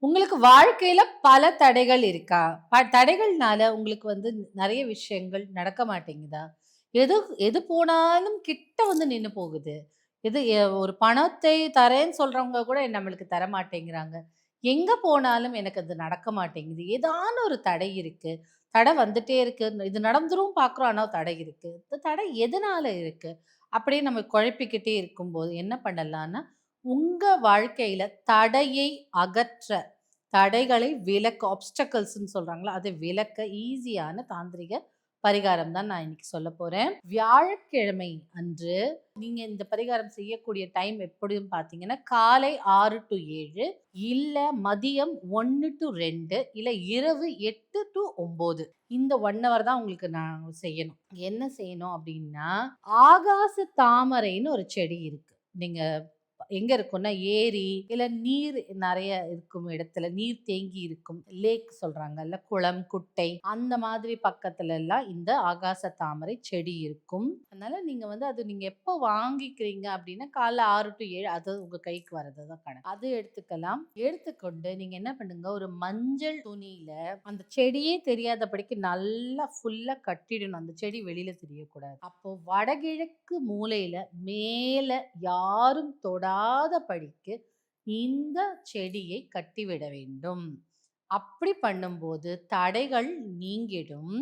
உங்களுக்கு வாழ்க்கையில பல தடைகள் இருக்கா? தடைகள்னால உங்களுக்கு நெறைய விஷயங்கள் நடக்க மாட்டேங்குதா? எது எது போனாலும் கிட்ட நின்னு போகுது. இது ஒரு பணத்தை தரேன்னு சொல்றவங்க கூட நம்மளுக்கு தரமாட்டேங்கிறாங்க. எங்க போனாலும் எனக்கு அது நடக்க மாட்டேங்குது. ஏதான ஒரு தடை இருக்கு. தடை வந்துட்டே இருக்கு. இது நடந்துரும் பார்க்குறோம். ஆனா தடை இருக்கு. இந்த தடை எதனால இருக்கு? அப்படியே நம்ம குழப்பிக்கிட்டே இருக்கும்போது என்ன பண்ணலான்னா, உங்க வாழ்க்கையில தடையை அகற்ற தடைகளை விலக்க ஆப்ஸ்டக்கிள்ஸ்ன்னு சொல்றாங்கல்ல, அதை விலக்க ஈஸியான தாந்திரிக பரிகாரம் தான் நான் இன்னைக்கு சொல்லப் போறேன். வியாழக்கிழமை அன்று நீங்க இந்த பரிகாரம் செய்யக்கூடிய டைம் எப்படின்னு பார்த்தீங்கன்னா, காலை 6 டூ 7 இல்ல மதியம் 1 டூ 2 இல்ல இரவு 8 டூ 9 இந்த 1 ஹவர் தான் உங்களுக்கு நான் செய்யணும். என்ன செய்யணும் அப்படின்னா, ஆகாச தாமரைன்னு ஒரு செடி இருக்கு. நீங்க எங்க இருக்கும்னா, ஏரி, இல்ல நீர் நெறைய இருக்கும் இடத்துல, நீர் தேங்கி இருக்கும். லேக் சொல்றாங்கல்ல, குளம், குட்டை அந்த மாதிரி பக்கத்துல எல்லாம் இந்த ஆகாச தாமரை செடி இருக்கும். அதனால நீங்க எப்போ வாங்கிக்கிறீங்க அப்டின்னா, காலைல 6 டூ 7 அது உங்க கைக்கு வரது தான் கணக்கு. அது எடுத்துக்கலாம். எடுத்துக்கொண்டு நீங்க என்ன பண்ணுங்க, ஒரு மஞ்சள் துணியில அந்த செடியே தெரியாதபடிக்கு நல்லா ஃபுல்லா கட்டிடணும். அந்த செடி வெளியில தெரியக்கூடாது. அப்போ வடகிழக்கு மூலையில மேல யாரும் தொடாதபடிக்கு இந்த செடியை கட்டிவிட வேண்டும். அப்படி பண்ணும்போது தடைகள் நீங்கிடும்.